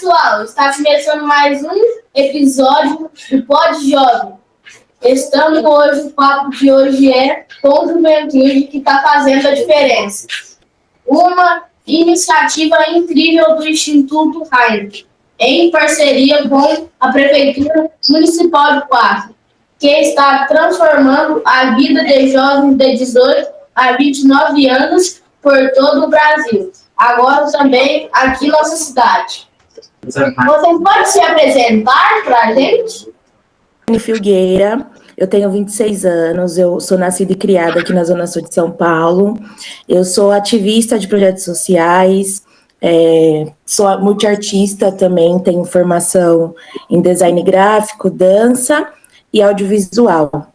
pessoal, está começando mais um episódio do Pod Jovem. Estamos hoje, o papo de hoje é com juventude que está fazendo a diferença. Uma iniciativa incrível do Instituto Heinrich, em parceria com a Prefeitura Municipal de Pato, que está transformando a vida de jovens de 18 a 29 anos por todo o Brasil. Agora também aqui na nossa cidade. Vocês podem se apresentar para a gente? Filgueira, eu tenho 26 anos, eu sou nascida e criada aqui na Zona Sul de São Paulo. Eu sou ativista de projetos sociais, sou multiartista também, tenho formação em design gráfico, dança e audiovisual.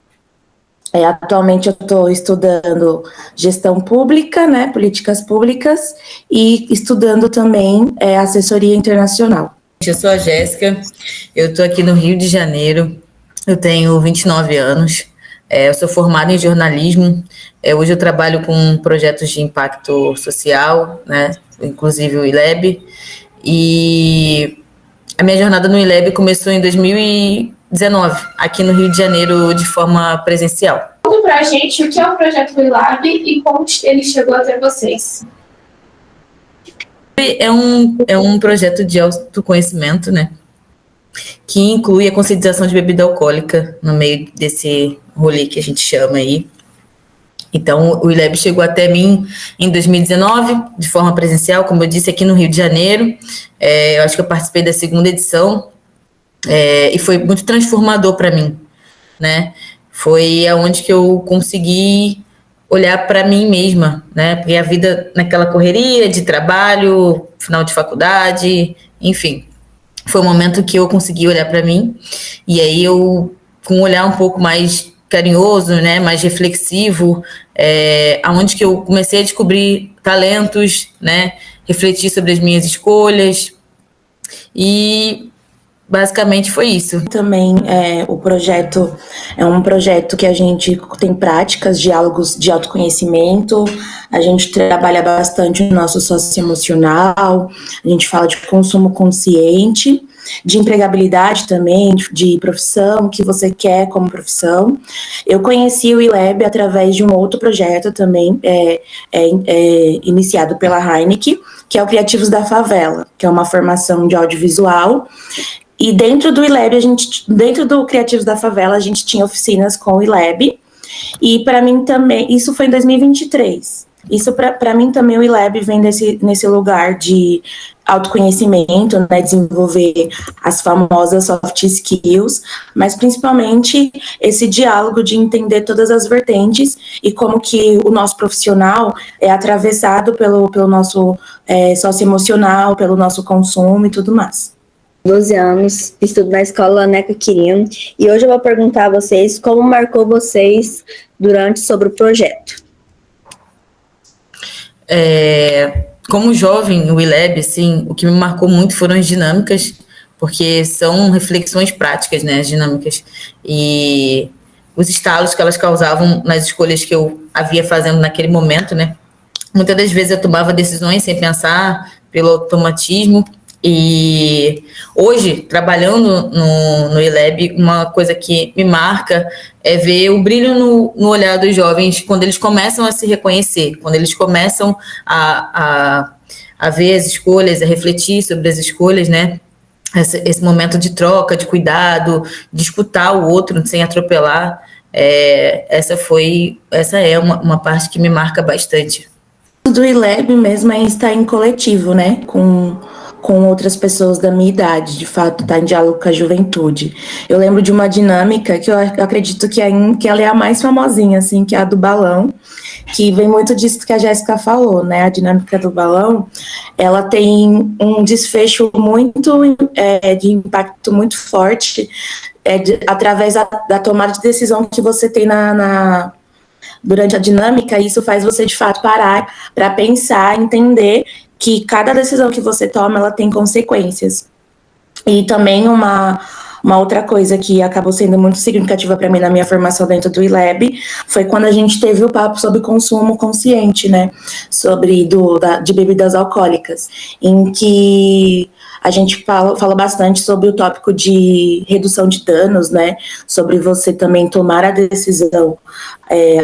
Atualmente eu estou estudando gestão pública, né, políticas públicas, e estudando também assessoria internacional. Eu sou a Jéssica, eu estou aqui no Rio de Janeiro, eu tenho 29 anos, eu sou formada em jornalismo, hoje eu trabalho com projetos de impacto social, né, inclusive o ILEB, e a minha jornada no ILEB começou em 2019, aqui no Rio de Janeiro, de forma presencial. Conta pra gente o que é o projeto do ILAB e como ele chegou até vocês. É um projeto de autoconhecimento, né, que inclui a conscientização de bebida alcoólica no meio desse rolê que a gente chama aí. Então, o ILEB chegou até mim em 2019, de forma presencial, como eu disse, aqui no Rio de Janeiro. Eu acho que eu participei da segunda edição, e foi muito transformador para mim, né? Foi aonde que eu consegui olhar para mim mesma, né? Porque a vida naquela correria de trabalho, final de faculdade, enfim, foi um momento que eu consegui olhar para mim, e aí eu, com um olhar um pouco mais carinhoso, né, mais reflexivo, aonde que eu comecei a descobrir talentos, né, refletir sobre as minhas escolhas, e basicamente foi isso. Também o projeto é um projeto que a gente tem práticas, diálogos de autoconhecimento, a gente trabalha bastante o nosso socioemocional, a gente fala de consumo consciente, de empregabilidade também, de profissão, o que você quer como profissão. Eu conheci o ILEB através de um outro projeto também, iniciado pela Heinrich, que é o Criativos da Favela, que é uma formação de audiovisual. E dentro do ILEB, dentro do Criativos da Favela, a gente tinha oficinas com o ILEB. E para mim também, isso foi em 2023. Isso para mim também o ILEB vem nesse lugar de autoconhecimento, né, desenvolver as famosas soft skills, mas principalmente esse diálogo de entender todas as vertentes e como que o nosso profissional é atravessado pelo nosso socioemocional, pelo nosso consumo e tudo mais. 12 anos, estudo na escola Neca Quirino, e hoje eu vou perguntar a vocês como marcou vocês sobre o projeto. Como jovem, o ILEB, assim, o que me marcou muito foram as dinâmicas, porque são reflexões práticas, né, as dinâmicas, e os estalos que elas causavam nas escolhas que eu havia fazendo naquele momento, né. Muitas das vezes eu tomava decisões sem pensar, pelo automatismo, e hoje, trabalhando no ILEB, uma coisa que me marca é ver o brilho no olhar dos jovens quando eles começam a se reconhecer, quando eles começam a ver as escolhas, a refletir sobre as escolhas, né? Esse momento de troca, de cuidado, de escutar o outro sem atropelar, essa é uma parte que me marca bastante. Do ILEB mesmo é estar em coletivo, né? Com outras pessoas da minha idade, de fato, tá em diálogo com a juventude. Eu lembro de uma dinâmica que eu acredito que ela é a mais famosinha, assim, que é a do balão, que vem muito disso que a Jéssica falou, né? A dinâmica do balão, ela tem um desfecho muito de impacto muito forte, através da tomada de decisão que você tem durante a dinâmica. Isso faz você, de fato, parar para pensar, entender que cada decisão que você toma, ela tem consequências. E também uma outra coisa que acabou sendo muito significativa para mim na minha formação dentro do ILEB foi quando a gente teve o papo sobre consumo consciente, né? De bebidas alcoólicas, em que a gente fala bastante sobre o tópico de redução de danos, né? Sobre você também tomar a decisão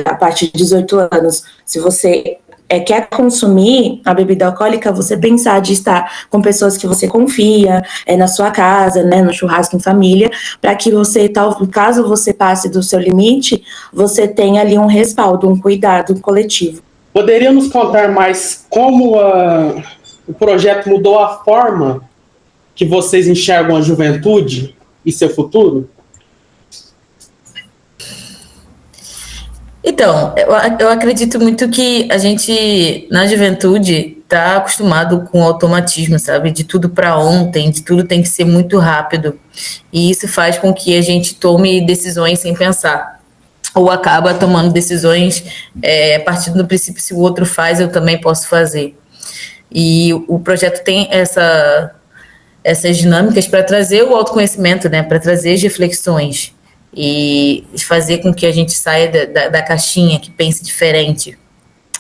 a partir de 18 anos. Se você quer consumir a bebida alcoólica, você pensar de estar com pessoas que você confia, na sua casa, né, no churrasco em família, para que você, caso você passe do seu limite, você tenha ali um respaldo, um cuidado coletivo. Poderia nos contar mais como o projeto mudou a forma que vocês enxergam a juventude e seu futuro? Então, eu acredito muito que a gente, na juventude, está acostumado com o automatismo, sabe? De tudo para ontem, de tudo tem que ser muito rápido. E isso faz com que a gente tome decisões sem pensar. Ou acaba tomando decisões a partir do princípio, se o outro faz, eu também posso fazer. E o projeto tem essas dinâmicas para trazer o autoconhecimento, né? Para trazer as reflexões. E fazer com que a gente saia da caixinha, que pense diferente.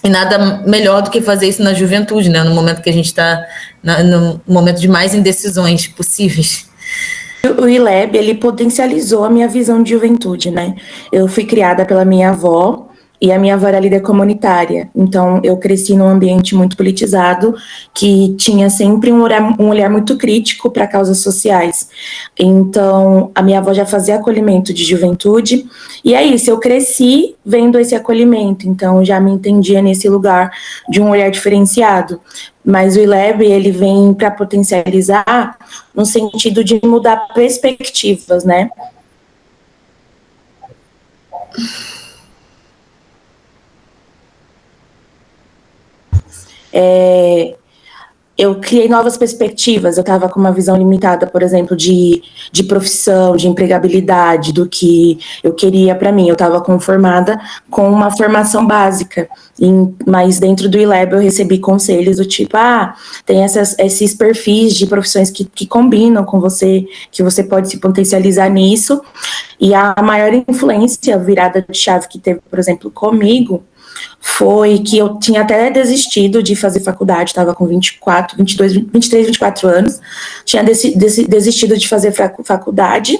E nada melhor do que fazer isso na juventude, né? No momento que a gente está no momento de mais indecisões possíveis. O ILEB, ele potencializou a minha visão de juventude, né? Eu fui criada pela minha avó, e a minha avó era líder comunitária, então eu cresci num ambiente muito politizado, que tinha sempre um olhar muito crítico para causas sociais. Então, a minha avó já fazia acolhimento de juventude, e é isso, eu cresci vendo esse acolhimento, então já me entendia nesse lugar de um olhar diferenciado. Mas o ILEB, ele vem para potencializar no sentido de mudar perspectivas, né? Eu criei novas perspectivas, eu estava com uma visão limitada, por exemplo, de profissão, de empregabilidade, do que eu queria para mim. Eu estava conformada com uma formação básica, mas dentro do ILEB eu recebi conselhos do tipo, tem esses perfis de profissões que combinam com você, que você pode se potencializar nisso, e a maior influência, a virada de chave que teve, por exemplo, comigo, foi que eu tinha até desistido de fazer faculdade, estava com 23, 24 anos, tinha desistido de fazer faculdade,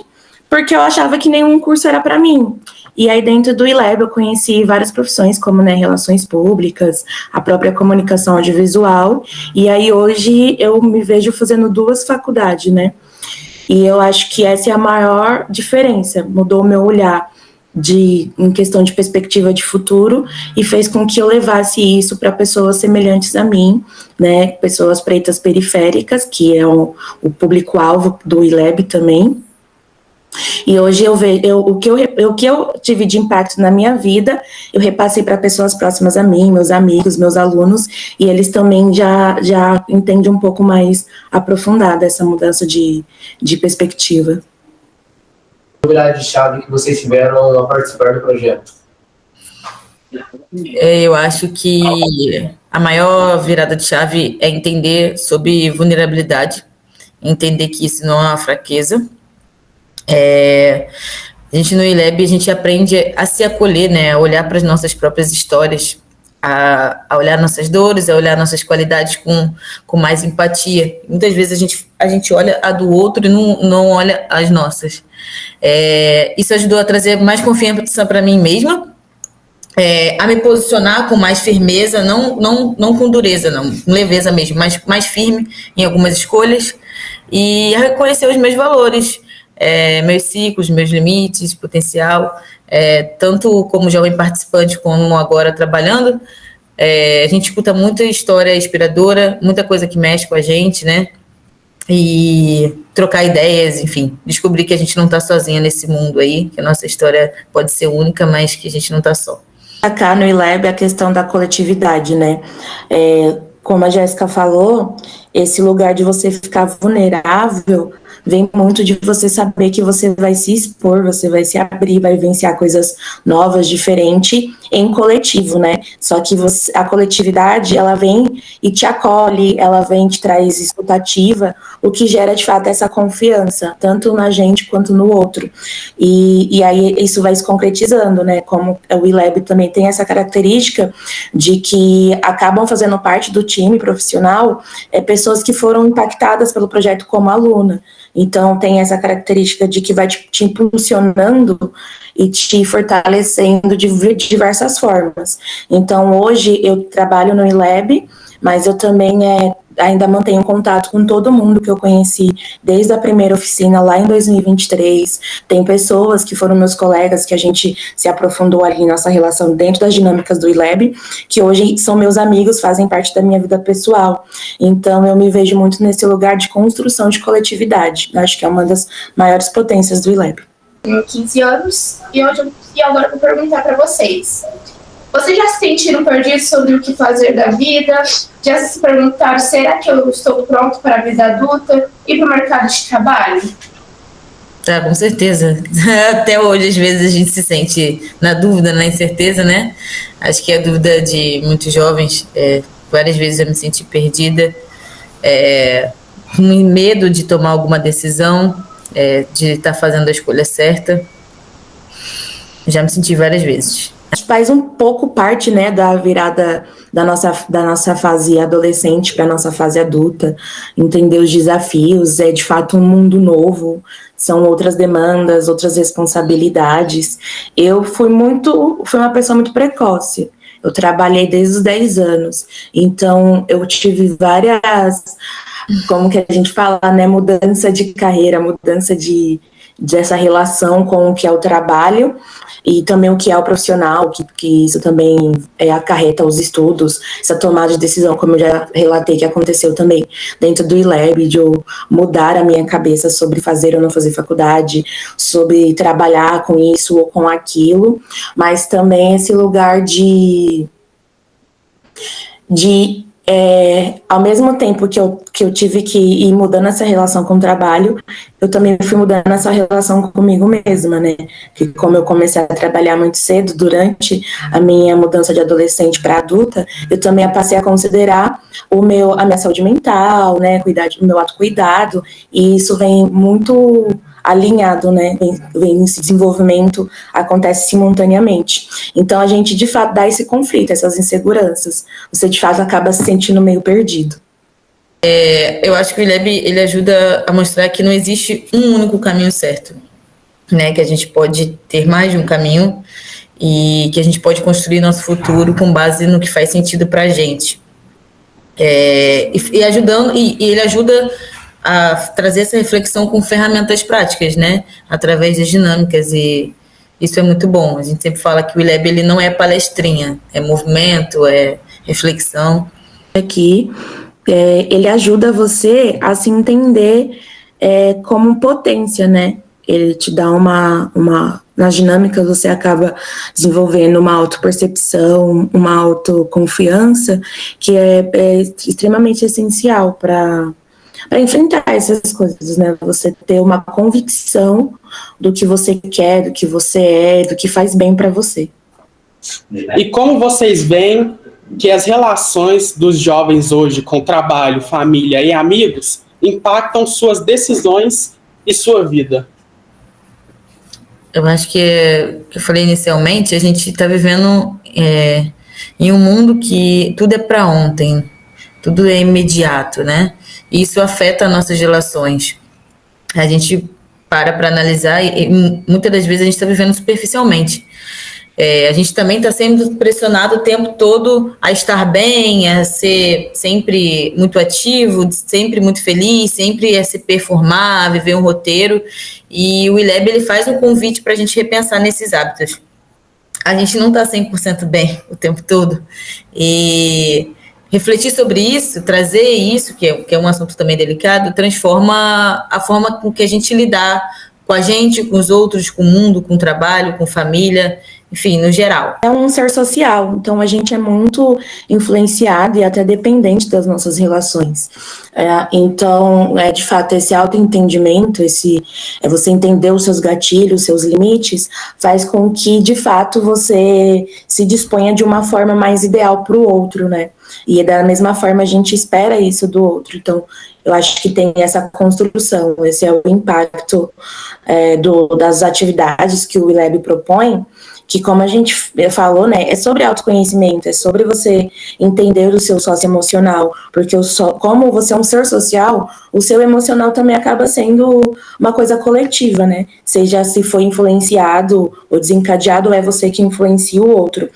porque eu achava que nenhum curso era para mim. E aí dentro do ILEB eu conheci várias profissões, como, né, relações públicas, a própria comunicação audiovisual, e aí hoje eu me vejo fazendo 2 faculdades, né? E eu acho que essa é a maior diferença, mudou o meu olhar em questão de perspectiva de futuro, e fez com que eu levasse isso para pessoas semelhantes a mim, né, pessoas pretas periféricas, que é o público-alvo do ILEB também. E hoje eu vejo o que eu tive de impacto na minha vida, eu repassei para pessoas próximas a mim, meus amigos, meus alunos, e eles também já entendem um pouco mais aprofundada essa mudança de perspectiva. Virada de chave que vocês tiveram a participar do projeto? Eu acho que a maior virada de chave é entender sobre vulnerabilidade, entender que isso não é uma fraqueza. A gente no ILEB, a gente aprende a se acolher, né, a olhar para as nossas próprias histórias, a olhar nossas dores, a olhar nossas qualidades com mais empatia. Muitas vezes a gente olha a do outro e não olha as nossas. Isso ajudou a trazer mais confiança para mim mesma, a me posicionar com mais firmeza, não com dureza, não, com leveza mesmo, mas mais firme em algumas escolhas, e a reconhecer os meus valores, meus ciclos, meus limites, potencial, tanto como jovem participante como agora trabalhando. A gente escuta muita história inspiradora, muita coisa que mexe com a gente, né? E trocar ideias, enfim, descobrir que a gente não está sozinha nesse mundo aí, que a nossa história pode ser única, mas que a gente não está só. Acá no ILEB a questão da coletividade, né? Como a Jéssica falou, esse lugar de você ficar vulnerável vem muito de você saber que você vai se expor, você vai se abrir, vai vivenciar coisas novas, diferentes, em coletivo, né? Só que a coletividade, ela vem e te acolhe, ela vem e te traz escutativa, o que gera, de fato, essa confiança, tanto na gente quanto no outro. E aí isso vai se concretizando, né? Como o ILEB também tem essa característica de que acabam fazendo parte do time profissional, pessoas pessoas que foram impactadas pelo projeto como aluna. Então, tem essa característica de que vai te impulsionando e te fortalecendo de diversas formas. Então, hoje eu trabalho no ILEB, mas eu também ainda mantenho contato com todo mundo que eu conheci desde a primeira oficina lá em 2023. Tem pessoas que foram meus colegas, que a gente se aprofundou ali em nossa relação dentro das dinâmicas do ILEB, que hoje são meus amigos, fazem parte da minha vida pessoal. Então, eu me vejo muito nesse lugar de construção de coletividade. Eu acho que é uma das maiores potências do ILEB. Tenho 15 anos e agora eu vou perguntar para vocês. Vocês já se sentiram perdidos sobre o que fazer da vida? Já se perguntaram, será que eu estou pronto para a vida adulta e para o mercado de trabalho? Tá, com certeza. Até hoje, às vezes, a gente se sente na dúvida, na incerteza, né? Acho que a dúvida de muitos jovens, várias vezes eu me senti perdida, com medo de tomar alguma decisão, de estar fazendo a escolha certa. Já me senti várias vezes. Faz um pouco parte, né, da virada da nossa fase adolescente para a nossa fase adulta, entender os desafios, de fato um mundo novo, são outras demandas, outras responsabilidades. Eu fui uma pessoa muito precoce, eu trabalhei desde os 10 anos, então eu tive várias, como que a gente fala, né, mudança de carreira, mudança dessa relação com o que é o trabalho e também o que é o profissional, que isso também acarreta os estudos, essa tomada de decisão, como eu já relatei que aconteceu também dentro do ILEB, de eu mudar a minha cabeça sobre fazer ou não fazer faculdade, sobre trabalhar com isso ou com aquilo, mas também esse lugar ao mesmo tempo que eu tive que ir mudando essa relação com o trabalho, eu também fui mudando essa relação comigo mesma, né? Que como eu comecei a trabalhar muito cedo, durante a minha mudança de adolescente para adulta, eu também passei a considerar a minha saúde mental, né? O meu autocuidado, e isso vem muito alinhado, né? Vem esse desenvolvimento, acontece simultaneamente. Então, a gente, de fato, dá esse conflito, essas inseguranças. Você, de fato, acaba se sentindo meio perdido. Eu acho que o ILEB, ele ajuda a mostrar que não existe um único caminho certo, né? Que a gente pode ter mais de um caminho e que a gente pode construir nosso futuro com base no que faz sentido para a gente. E ele ajuda a trazer essa reflexão com ferramentas práticas, né? Através das dinâmicas, e isso é muito bom. A gente sempre fala que o ILEB, ele não é palestrinha, é movimento, é reflexão. Aqui, ele ajuda você a se entender como potência, né? Ele te dá nas dinâmicas você acaba desenvolvendo uma autopercepção, uma autoconfiança, que é extremamente essencial para enfrentar essas coisas, né? Você ter uma convicção do que você quer, do que você é, do que faz bem para você. E como vocês veem que as relações dos jovens hoje com trabalho, família e amigos impactam suas decisões e sua vida? Eu acho que eu falei inicialmente, a gente está vivendo em um mundo que tudo é para ontem, tudo é imediato, né? E isso afeta nossas relações. A gente para analisar e muitas das vezes a gente está vivendo superficialmente. A gente também está sendo pressionado o tempo todo a estar bem, a ser sempre muito ativo, sempre muito feliz, sempre a se performar, a viver um roteiro. E o ILEB, ele faz um convite para a gente repensar nesses hábitos. A gente não está 100% bem o tempo todo. E refletir sobre isso, trazer isso, que é um assunto também delicado, transforma a forma com que a gente lidar com a gente, com os outros, com o mundo, com o trabalho, com família, enfim, no geral. É um ser social, então a gente é muito influenciado e até dependente das nossas relações. Então, de fato, esse autoentendimento, você entender os seus gatilhos, os seus limites, faz com que, de fato, você se disponha de uma forma mais ideal para o outro, né? E da mesma forma a gente espera isso do outro. Então, eu acho que tem essa construção, esse é o impacto das atividades que o ILEB propõe, que, como a gente falou, né, é sobre autoconhecimento, é sobre você entender o seu socioemocional, porque como você é um ser social, o seu emocional também acaba sendo uma coisa coletiva, né? Seja se foi influenciado ou desencadeado, é você que influencia o outro.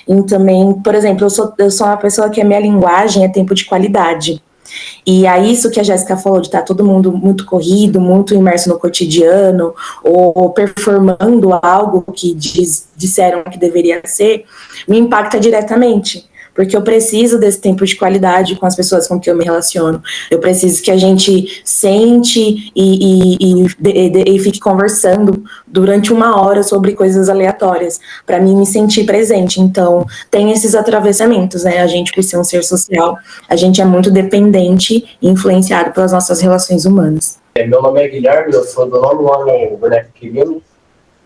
E também, por exemplo, eu sou uma pessoa que a minha linguagem é tempo de qualidade. E é isso que a Jéssica falou, de estar todo mundo muito corrido, muito imerso no cotidiano, ou performando algo que disseram que deveria ser, me impacta diretamente. Porque eu preciso desse tempo de qualidade com as pessoas com que eu me relaciono. Eu preciso que a gente sente e fique conversando durante 1 hora sobre coisas aleatórias, para mim me sentir presente. Então, tem esses atravessamentos, né? A gente, por ser um ser social, a gente é muito dependente e influenciado pelas nossas relações humanas. Meu nome é Guilherme, eu sou do 9º ano do NEC Quirino,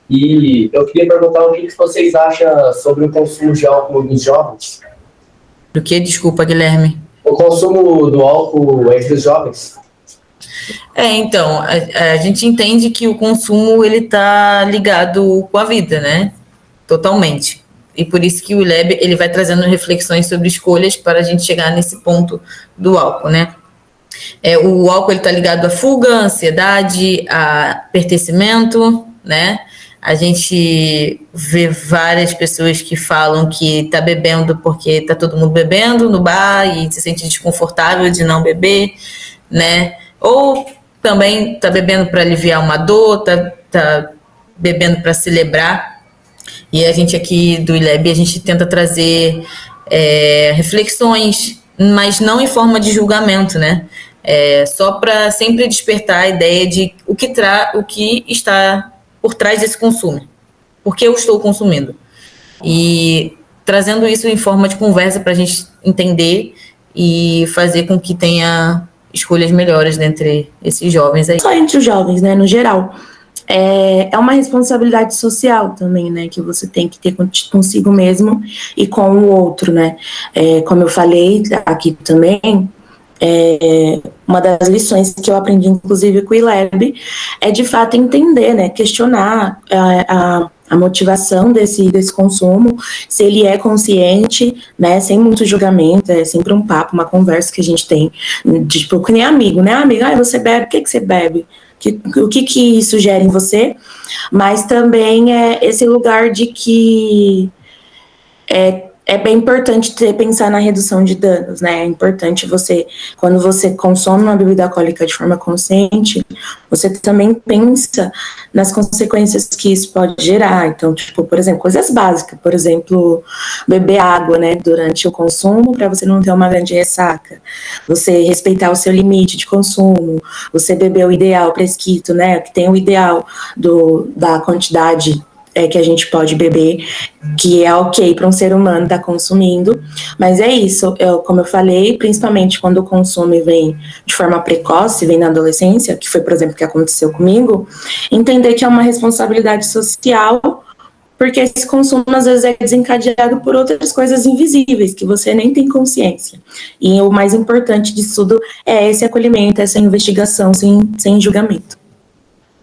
e eu queria perguntar o que vocês acham sobre o consumo de álcool nos jovens. Do que? Desculpa, Guilherme. O consumo do álcool entre os jovens. Então, a gente entende que o consumo, ele tá ligado com a vida, né? Totalmente. E por isso que o ILEB, ele vai trazendo reflexões sobre escolhas para a gente chegar nesse ponto do álcool, né? O álcool, ele tá ligado à fuga, à ansiedade, a pertencimento, né? A gente vê várias pessoas que falam que tá bebendo porque tá todo mundo bebendo no bar e se sente desconfortável de não beber, né? Ou também tá bebendo para aliviar uma dor, tá bebendo para celebrar. E a gente aqui do ILEB, a gente tenta trazer reflexões, mas não em forma de julgamento, né? Só para sempre despertar a ideia de o que está por trás desse consumo. Por que eu estou consumindo? E trazendo isso em forma de conversa para a gente entender e fazer com que tenha escolhas melhores dentre esses jovens aí. Só entre os jovens, né, no geral. É uma responsabilidade social também, né, que você tem que ter consigo mesmo e com o outro, né. Como eu falei aqui também, uma das lições que eu aprendi, inclusive, com o ILEB, é de fato entender, né, questionar a motivação desse consumo, se ele é consciente, né, sem muito julgamento, é sempre um papo, uma conversa que a gente tem, tipo, que nem amigo, né, amigo, você bebe, o que você bebe? O que isso gera em você? Mas também é esse lugar de que é bem importante pensar na redução de danos, né? É importante quando você consome uma bebida alcoólica de forma consciente, você também pensa nas consequências que isso pode gerar. Então, tipo, por exemplo, coisas básicas, por exemplo, beber água, né, durante o consumo, para você não ter uma grande ressaca. Você respeitar o seu limite de consumo, você beber o ideal prescrito, né, que tem o ideal da quantidade que a gente pode beber, que é ok para um ser humano estar consumindo, mas é isso, como eu falei, principalmente quando o consumo vem de forma precoce, vem na adolescência, que foi, por exemplo, o que aconteceu comigo, entender que é uma responsabilidade social, porque esse consumo às vezes é desencadeado por outras coisas invisíveis, que você nem tem consciência. E o mais importante disso tudo é esse acolhimento, essa investigação sem julgamento.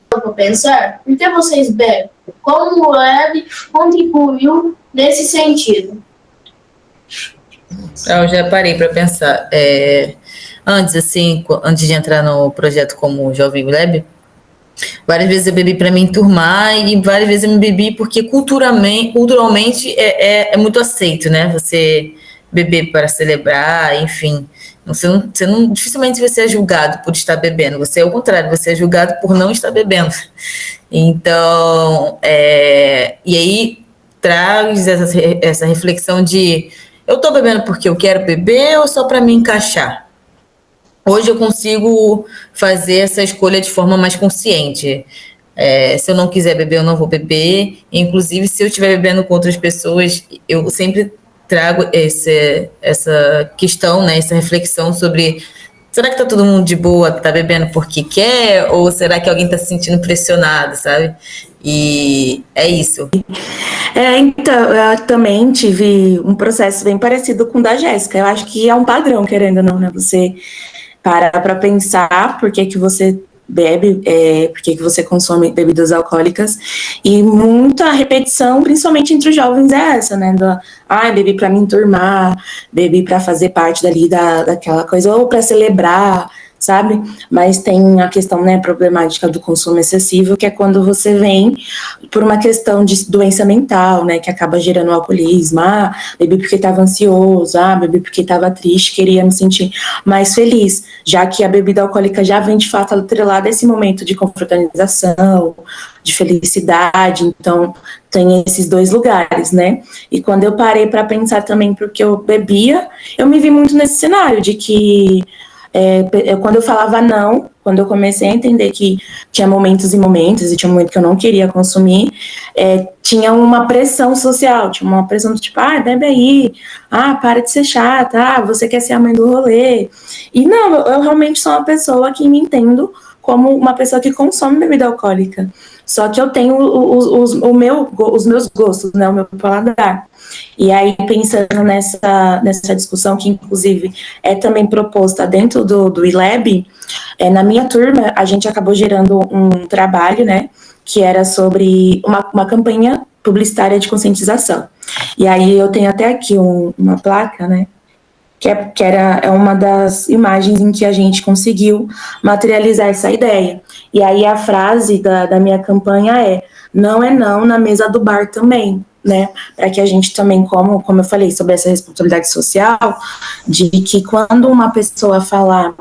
Para pensar, por que vocês bebem? Como o ILEB contribuiu nesse sentido? Eu já parei para pensar. Antes de entrar no projeto como Jovem ILEB, várias vezes eu bebi para me enturmar e várias vezes eu me bebi porque culturalmente é muito aceito, né? Você beber para celebrar, enfim. Dificilmente você é julgado por estar bebendo. Você é o contrário, você é julgado por não estar bebendo. Então, e aí traz essa reflexão de eu estou bebendo porque eu quero beber ou só para me encaixar? Hoje eu consigo fazer essa escolha de forma mais consciente. Se eu não quiser beber, eu não vou beber. Inclusive, se eu estiver bebendo com outras pessoas, eu sempre trago essa questão, né, essa reflexão sobre será que tá todo mundo de boa, tá bebendo porque quer, ou será que alguém tá se sentindo pressionado, sabe? E é isso. Então, eu também tive um processo bem parecido com o da Jéssica. Eu acho que é um padrão, querendo ou não, né? Você para pensar por que você bebe, por que você consome bebidas alcoólicas, e muita repetição, principalmente entre os jovens, é essa, né, bebi para me enturmar, bebi para fazer parte dali daquela coisa, ou para celebrar, sabe? Mas tem a questão, né, problemática do consumo excessivo, que é quando você vem por uma questão de doença mental, né, que acaba gerando o alcoolismo. Bebi porque estava ansioso, bebi porque estava triste, queria me sentir mais feliz, já que a bebida alcoólica já vem de fato atrelada a esse momento de confraternização, de felicidade. Então tem esses dois lugares, né? E quando eu parei para pensar também porque eu bebia, eu me vi muito nesse cenário de que quando eu falava não, quando eu comecei a entender que tinha momentos e momentos, e tinha um momento que eu não queria consumir, tinha uma pressão social, tinha uma pressão do tipo, bebe aí, para de ser chata, você quer ser a mãe do rolê. E não, eu realmente sou uma pessoa que me entendo como uma pessoa que consome bebida alcoólica. Só que eu tenho os meus gostos, né, o meu paladar. E aí, pensando nessa discussão, que inclusive é também proposta dentro do ILEB, na minha turma, a gente acabou gerando um trabalho, né, que era sobre uma campanha publicitária de conscientização. E aí eu tenho até aqui uma placa, né, que é uma das imagens em que a gente conseguiu materializar essa ideia. E aí a frase da minha campanha é: não é não na mesa do bar também, né? Para que a gente também, como eu falei, sobre essa responsabilidade social, de que quando uma pessoa falar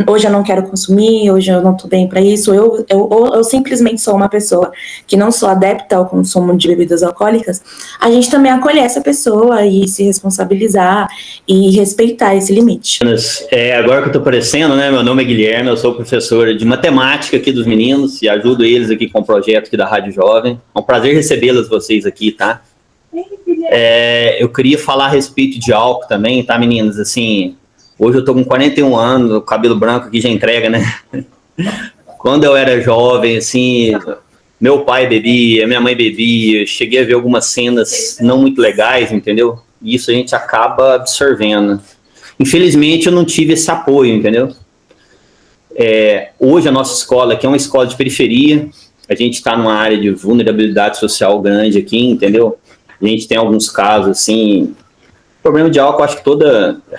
hoje eu não quero consumir, hoje eu não estou bem para isso, eu simplesmente sou uma pessoa que não sou adepta ao consumo de bebidas alcoólicas, a gente também acolher essa pessoa e se responsabilizar e respeitar esse limite. Agora que eu estou aparecendo, né, meu nome é Guilherme, eu sou professor de matemática aqui dos meninos e ajudo eles aqui com o projeto aqui da Rádio Jovem. É um prazer recebê-los vocês aqui, tá? Eu queria falar a respeito de álcool também, tá, meninas? Assim, hoje eu tô com 41 anos, o cabelo branco aqui já entrega, né? Quando eu era jovem, assim, meu pai bebia, minha mãe bebia, cheguei a ver algumas cenas não muito legais, entendeu? E isso a gente acaba absorvendo. Infelizmente, eu não tive esse apoio, entendeu? Hoje a nossa escola aqui é uma escola de periferia, a gente está numa área de vulnerabilidade social grande aqui, entendeu? A gente tem alguns casos, assim... Problema de álcool, acho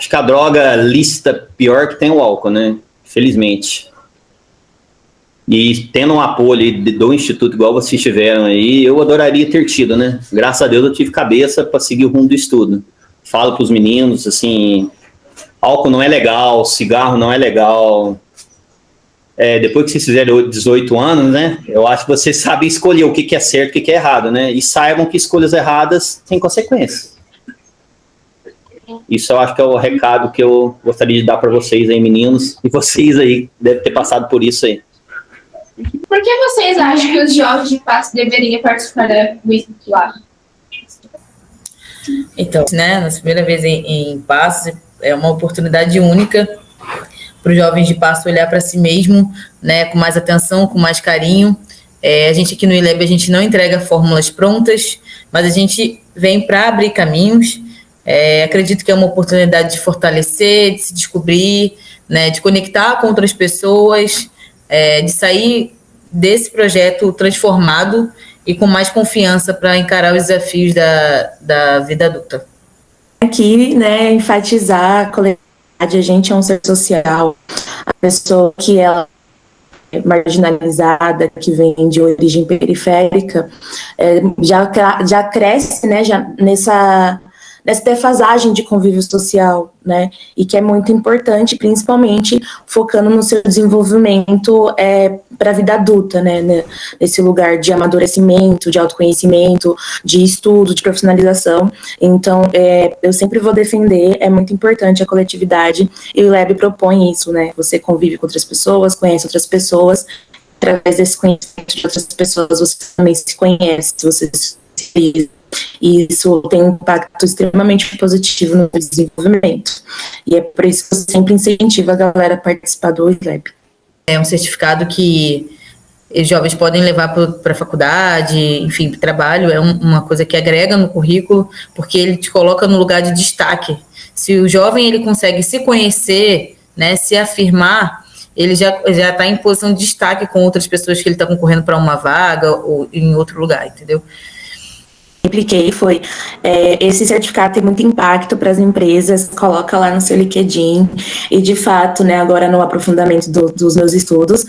que a droga lícita pior que tem o álcool, né? Felizmente. E tendo um apoio do Instituto, igual vocês tiveram aí, eu adoraria ter tido, né? Graças a Deus eu tive cabeça para seguir o rumo do estudo. Falo para os meninos, assim, álcool não é legal, cigarro não é legal. Depois que vocês fizerem 18 anos, né? Eu acho que vocês sabem escolher o que é certo e o que é errado, né? E saibam que escolhas erradas têm consequências. Isso eu acho que é o recado que eu gostaria de dar para vocês aí, meninos. E vocês aí, devem ter passado por isso aí. Por que vocês acham que os jovens de Passos deveriam participar da quiz lá? Então, né, nossa primeira vez em Passos, é uma oportunidade única para os jovens de Passos olhar para si mesmo, né, com mais atenção, com mais carinho. A gente aqui no ILEB, a gente não entrega fórmulas prontas, mas a gente vem para abrir caminhos. Acredito que é uma oportunidade de fortalecer, de se descobrir, né, de conectar com outras pessoas, de sair desse projeto transformado e com mais confiança para encarar os desafios da vida adulta. Aqui, né, enfatizar a coletividade, a gente é um ser social, a pessoa que ela é marginalizada, que vem de origem periférica, já cresce, né, já nessa defasagem de convívio social, né, e que é muito importante, principalmente focando no seu desenvolvimento para a vida adulta, né, nesse lugar de amadurecimento, de autoconhecimento, de estudo, de profissionalização. Então, eu sempre vou defender, é muito importante a coletividade, e o ILEB propõe isso, né, você convive com outras pessoas, conhece outras pessoas, através desse conhecimento de outras pessoas, você também se conhece, você se e isso tem um impacto extremamente positivo no desenvolvimento. E é por isso que eu sempre incentivo a galera a participar do ILEB. É um certificado que os jovens podem levar para a faculdade, enfim, para o trabalho, é uma coisa que agrega no currículo, porque ele te coloca no lugar de destaque. Se o jovem ele consegue se conhecer, né, se afirmar, ele já está em posição de destaque com outras pessoas que ele está concorrendo para uma vaga ou em outro lugar, entendeu? Apliquei foi esse certificado tem muito impacto para as empresas, coloca lá no seu LinkedIn, e de fato, né, agora no aprofundamento dos meus estudos,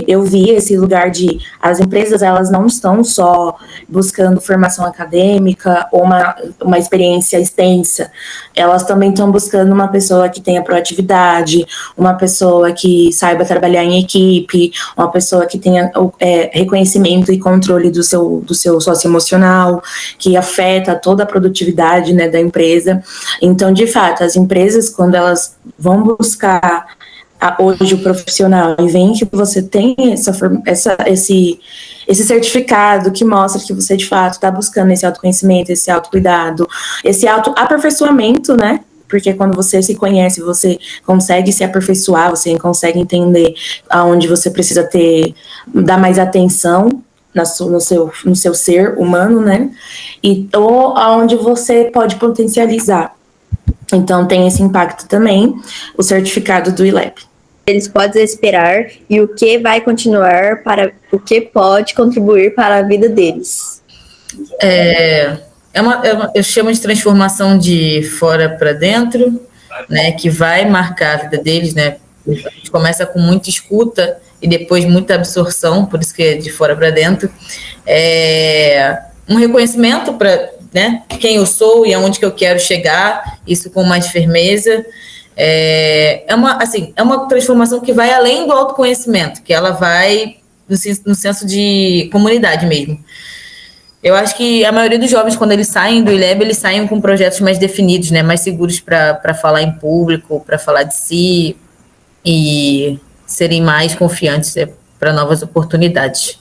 eu vi esse lugar de as empresas, elas não estão só buscando formação acadêmica ou uma experiência extensa, elas também estão buscando uma pessoa que tenha proatividade, uma pessoa que saiba trabalhar em equipe, uma pessoa que tenha reconhecimento e controle do seu socioemocional, que afeta toda a produtividade, né, da empresa. Então, de fato, as empresas, quando elas vão buscar hoje o profissional e veem que você tem esse certificado que mostra que você, de fato, está buscando esse autoconhecimento, esse autocuidado, esse autoaperfeiçoamento, né? Porque quando você se conhece, você consegue se aperfeiçoar, você consegue entender aonde você precisa dar mais atenção no seu ser humano, né? Ou aonde você pode potencializar. Então, tem esse impacto também, o certificado do ILEB. Eles podem esperar e o que vai continuar o que pode contribuir para a vida deles. Eu chamo de transformação de fora para dentro, né? Que vai marcar a vida deles, né? A gente começa com muita escuta e depois muita absorção, por isso que é de fora para dentro. Um reconhecimento para, né, quem eu sou e aonde que eu quero chegar, isso com mais firmeza. É uma transformação que vai além do autoconhecimento, que ela vai no senso de comunidade mesmo. Eu acho que a maioria dos jovens, quando eles saem do ILEB, eles saem com projetos mais definidos, né, mais seguros para falar em público, para falar de si e serem mais confiantes para novas oportunidades.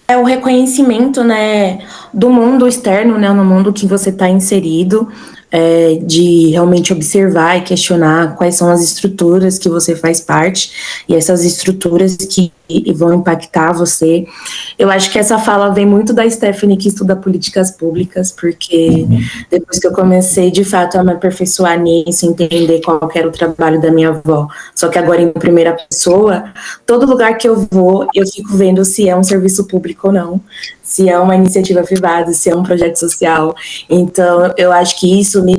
O reconhecimento, né, do mundo externo, né, no mundo que você está inserido, de realmente observar e questionar quais são as estruturas que você faz parte e essas estruturas que vão impactar você. Eu acho que essa fala vem muito da Stephanie, que estuda políticas públicas, porque depois que eu comecei, de fato, a me aperfeiçoar nisso, entender qual era o trabalho da minha avó, só que agora em primeira pessoa, todo lugar que eu vou, eu fico vendo se é um serviço público ou não, se é uma iniciativa privada, se é um projeto social. Então, eu acho que isso me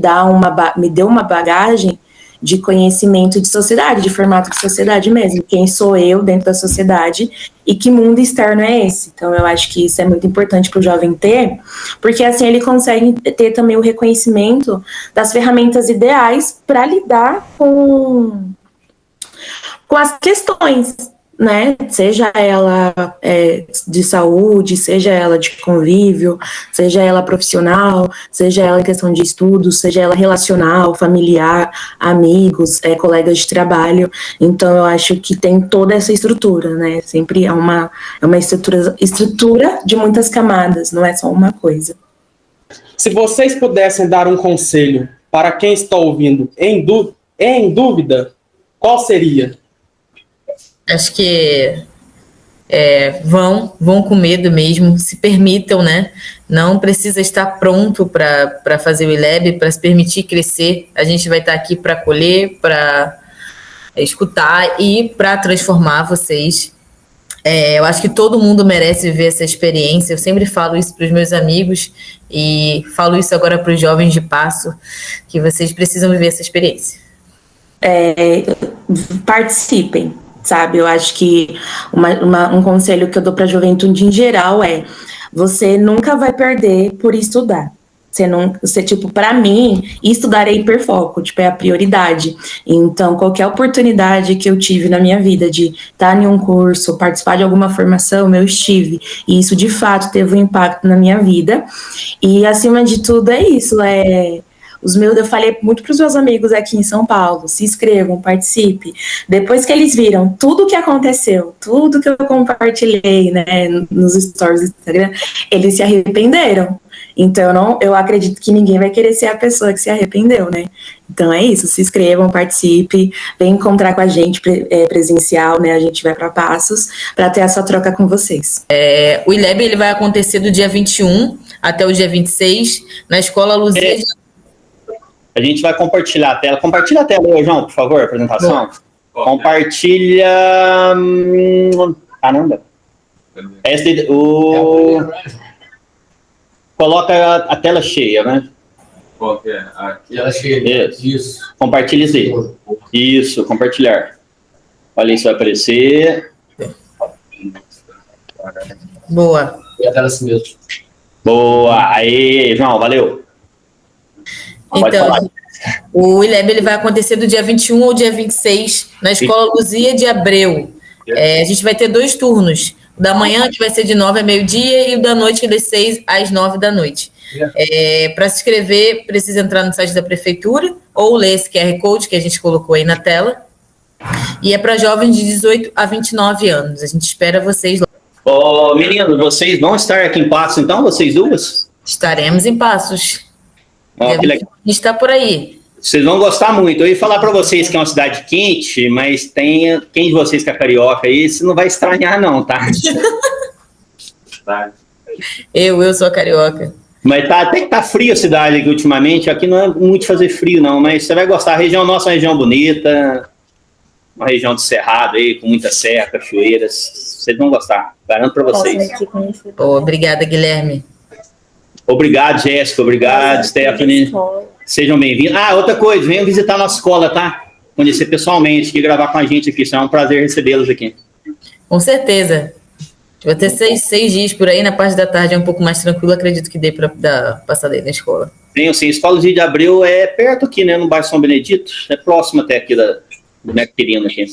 deu uma bagagem de conhecimento de sociedade, de formato de sociedade mesmo. Quem sou eu dentro da sociedade e que mundo externo é esse? Então, eu acho que isso é muito importante para o jovem ter, porque assim ele consegue ter também o reconhecimento das ferramentas ideais para lidar com as questões, né, seja ela de saúde, seja ela de convívio, seja ela profissional, seja ela em questão de estudo, seja ela relacional, familiar, amigos, colegas de trabalho. Então eu acho que tem toda essa estrutura, né, sempre é uma estrutura de muitas camadas, não é só uma coisa. Se vocês pudessem dar um conselho para quem está ouvindo em dúvida, qual seria? Acho que vão com medo mesmo, se permitam, né? Não precisa estar pronto para fazer o ILEB, para se permitir crescer. A gente vai estar aqui para acolher, para escutar e para transformar vocês. Eu acho que todo mundo merece viver essa experiência. Eu sempre falo isso para os meus amigos e falo isso agora para os jovens de Passo, que vocês precisam viver essa experiência. Participem. Sabe, eu acho que um conselho que eu dou para a juventude em geral você nunca vai perder por estudar. Para mim, estudar é hiperfoco, é a prioridade. Então, qualquer oportunidade que eu tive na minha vida de estar em um curso, participar de alguma formação, eu estive. E isso, de fato, teve um impacto na minha vida. E, acima de tudo, é isso, eu falei muito para os meus amigos aqui em São Paulo, se inscrevam, participe. Depois que eles viram tudo que aconteceu, tudo que eu compartilhei, né, nos stories do Instagram, eles se arrependeram. Então, eu acredito que ninguém vai querer ser a pessoa que se arrependeu, né? Então, é isso, se inscrevam, participe, vem encontrar com a gente presencial, né? A gente vai para Passos para ter essa troca com vocês. O ILEB ele vai acontecer do dia 21 até o dia 26, na Escola Luzia. A gente vai compartilhar a tela. Compartilha a tela aí, João, por favor, a apresentação. Compartilha. Caramba. Coloca a tela cheia, né? Qual que é? Aqui. Ela chega. Isso. Compartilha isso aí. Isso, compartilhar. Olha, isso vai aparecer. Boa. E a tela assim mesmo. Boa. Aí, João, valeu. Pode Então, falar. o ILEB ele vai acontecer do dia 21 ao dia 26, na Escola Luzia de Abreu. A gente vai ter 2 turnos. O da manhã, que vai ser de 9 a meio-dia, e o da noite, que é das 6 às 9 da noite. Para se inscrever, precisa entrar no site da Prefeitura ou ler esse QR Code que a gente colocou aí na tela. E é para jovens de 18 a 29 anos. A gente espera vocês lá. Ô, meninos, vocês vão estar aqui em Passo, então, vocês duas? Estaremos em Passos. Ó, que legal. A gente está por aí. Vocês vão gostar muito. Eu ia falar para vocês que é uma cidade quente, mas tem quem de vocês que é carioca aí, você não vai estranhar não, tá? Eu sou a carioca. Mas até que tá frio a cidade aqui ultimamente. Aqui não é muito fazer frio não, mas você vai gostar. A região nossa é uma região bonita, uma região de cerrado aí, com muita serra, cachoeiras. Vocês vão gostar, garanto para vocês. Obrigada, Guilherme. Obrigado, Jéssica. Obrigado, Stephanie. Sejam bem-vindos. Outra coisa, venham visitar a nossa escola, tá? Conhecer pessoalmente e gravar com a gente aqui. Será um prazer recebê-los aqui. Com certeza. Vai ter 6 dias por aí, na parte da tarde é um pouco mais tranquilo, acredito que dê para dar passada aí na escola. Venham sim, a Escola de Abreu é perto aqui, né? No bairro São Benedito. É próximo até aqui do Neco Quirino aqui.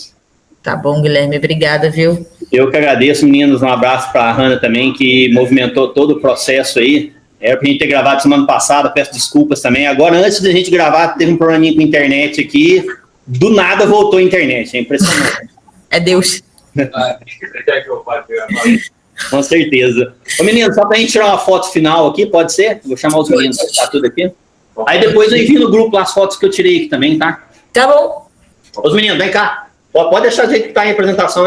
Tá bom, Guilherme. Obrigada, viu? Eu que agradeço, meninos. Um abraço para a Hanna também, que movimentou todo o processo aí. Era pra gente ter gravado semana passada, peço desculpas também. Agora, antes da gente gravar, teve um probleminha com a internet aqui. Do nada voltou a internet, é impressionante. É Deus. Com certeza. Ô, menino, só pra gente tirar uma foto final aqui, pode ser? Vou chamar os meninos pra tudo aqui. Aí depois eu envio no grupo as fotos que eu tirei aqui também, tá? Tá bom. Os meninos, vem cá. Pode deixar do jeito que tá em apresentação.